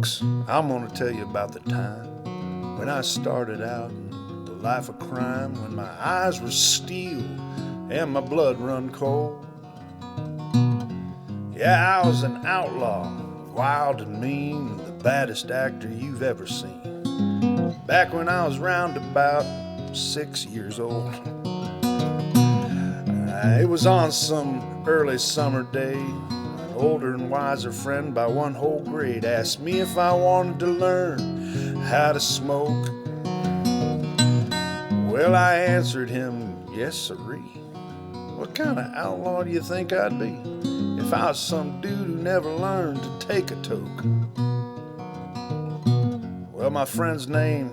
folks, I'm gonna tell you about the time when I started out in the life of crime, when my eyes were steel and my blood run cold. Yeah, I was an outlaw, wild and mean, the baddest actor you've ever seen. Back when I was round about 6 years old. It was on some early summer day. An older and wiser friend by one whole grade asked me if I wanted to learn how to smoke. Well, I answered him, yes sirree. What kind of outlaw do you think I'd be if I was some dude who never learned to take a toke? Well, my friend's name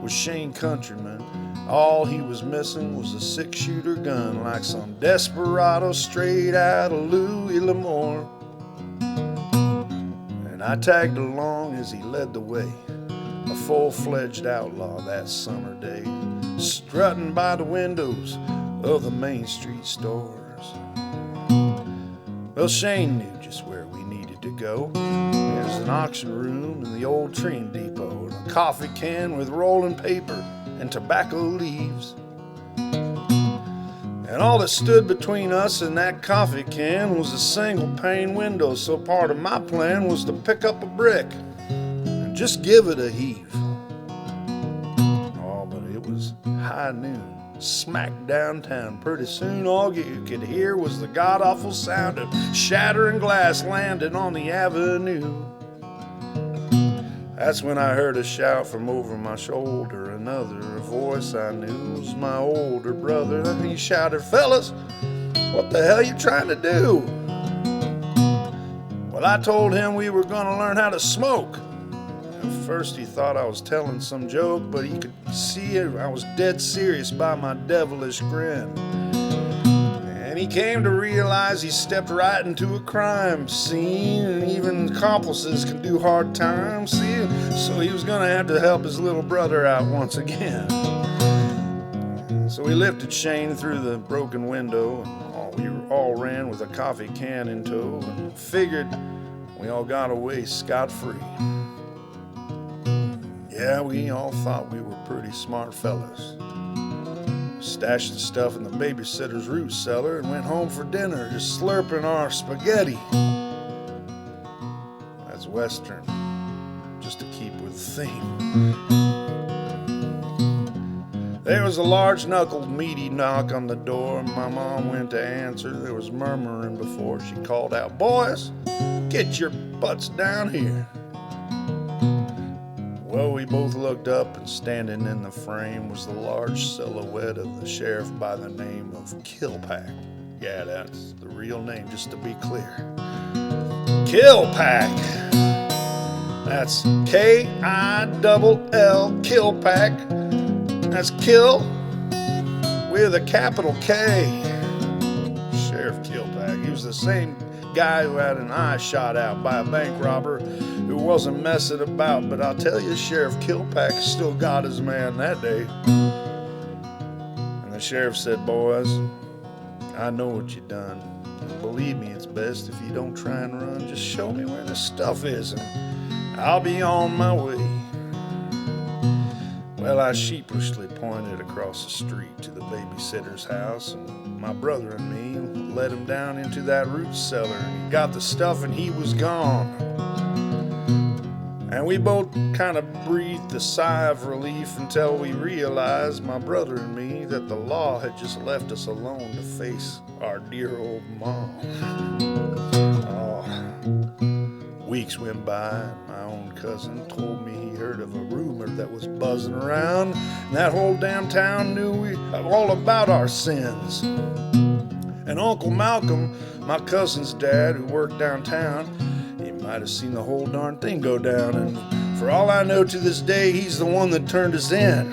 was Shane Countryman. All he was missing was a 6-shooter gun, like some desperado straight out of Louis L'Amour. And I tagged along as he led the way, a full-fledged outlaw that summer day, strutting by the windows of the Main Street stores. Well, Shane knew just where we needed to go. There's an auction room in the old train depot, and a coffee can with rolling paper and tobacco leaves. And all that stood between us and that coffee can was a single pane window, so part of my plan was to pick up a brick and just give it a heave. Oh, but it was high noon, smack downtown. Pretty soon all you could hear was the god-awful sound of shattering glass landing on the avenue. That's when I heard a shout from over my shoulder, another voice I knew was my older brother. He shouted, fellas, what the hell you trying to do? Well, I told him we were gonna learn how to smoke. At first he thought I was telling some joke, but he could see I was dead serious by my devilish grin. And he came to realize he stepped right into a crime scene, and even accomplices can do hard times, see? So he was gonna have to help his little brother out once again. So we lifted Shane through the broken window, and we all ran with a coffee can in tow, and figured we all got away scot-free. Yeah, we all thought we were pretty smart fellas. Stashed the stuff in the babysitter's root cellar and went home for dinner, just slurping our spaghetti. That's Western, just to keep with the theme. There was a large-knuckled, meaty knock on the door. My mom went to answer. There was murmuring before she called out, boys, get your butts down here. Well, we both looked up, and standing in the frame was the large silhouette of the sheriff by the name of Killpack. Yeah, that's the real name, just to be clear. Killpack. That's K-I-double-L, Killpack. That's kill with a capital K. Sheriff Killpack. He was the same guy who had an eye shot out by a bank robber who wasn't messing about, but I'll tell you, Sheriff Killpack still got his man that day. And the sheriff said, boys, I know what you done. And believe me, it's best if you don't try and run. Just show me where the stuff is, and I'll be on my way. Well, I sheepishly pointed across the street to the babysitter's house, and my brother and me led him down into that root cellar, and he got the stuff and he was gone. And we both kind of breathed a sigh of relief until we realized, my brother and me, that the law had just left us alone to face our dear old mom. Oh, weeks went by, and my own cousin told me he heard of a rumor that was buzzing around, and that whole damn town knew all about our sins. And Uncle Malcolm, my cousin's dad, who worked downtown, he might have seen the whole darn thing go down, and for all I know to this day, he's the one that turned us in.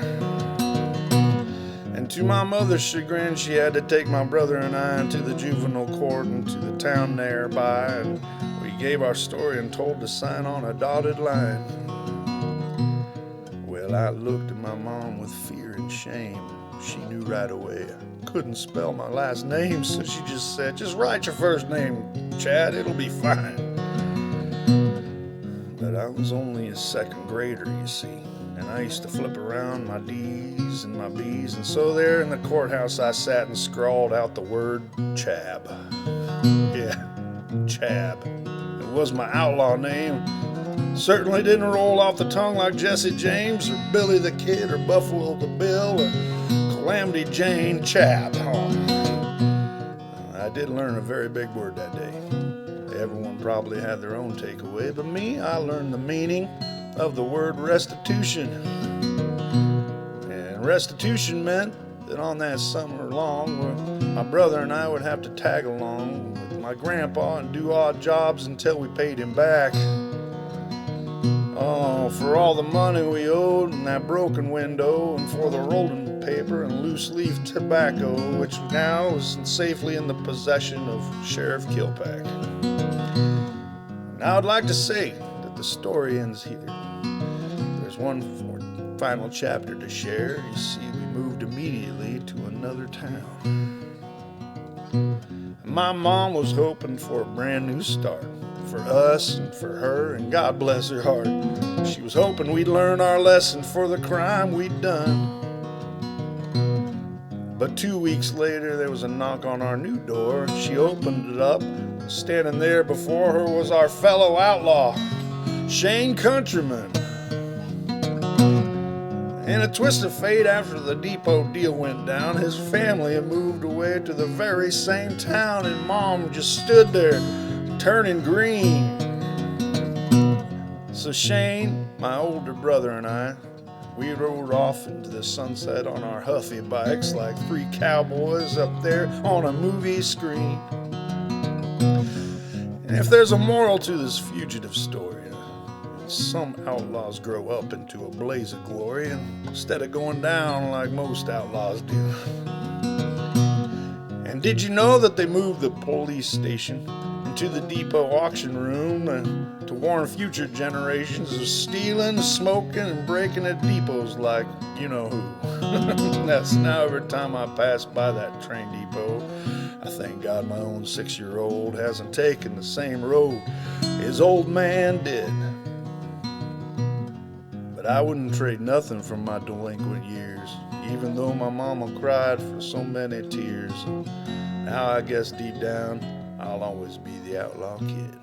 And to my mother's chagrin, she had to take my brother and I to the juvenile court and to the town nearby, and we gave our story and told to sign on a dotted line. Well, I looked at my mom with fear and shame. She knew right away I couldn't spell my last name, so she just said, just write your first name, Chad, it'll be fine. But I was only a second grader, you see, and I used to flip around my D's and my B's, and so there in the courthouse I sat and scrawled out the word Chab. Yeah, Chab. It was my outlaw name. Certainly didn't roll off the tongue like Jesse James or Billy the Kid or Buffalo the Bill or Calamity Jane. Chab. Oh. I did learn a very big word that day. Everyone probably had their own takeaway, but me, I learned the meaning of the word restitution. And restitution meant that on that summer long, my brother and I would have to tag along with my grandpa and do odd jobs until we paid him back. Oh, for all the money we owed and that broken window, and for the rolling paper and loose leaf tobacco, which now is safely in the possession of Sheriff Kilpack. Now I'd like to say that the story ends here. There's one final chapter to share. You see, we moved immediately to another town. My mom was hoping for a brand new start for us and for her, and God bless her heart. She was hoping we'd learn our lesson for the crime we'd done. But 2 weeks later, there was a knock on our new door. She opened it up. Standing there before her was our fellow outlaw, Shane Countryman. In a twist of fate, after the depot deal went down, his family had moved away to the very same town, and Mom just stood there, turning green. So Shane, my older brother, and I, we rode off into the sunset on our Huffy bikes like three cowboys up there on a movie screen. And if there's a moral to this fugitive story, some outlaws grow up into a blaze of glory instead of going down like most outlaws do. And did you know that they moved the police station into the depot auction room to warn future generations of stealing, smoking, and breaking at depots like you know who? That's now every time I pass by that train depot, I thank God my own 6-year-old hasn't taken the same road his old man did. But I wouldn't trade nothing from my delinquent years, even though my mama cried for so many tears. Now I guess deep down, I'll always be the outlaw kid.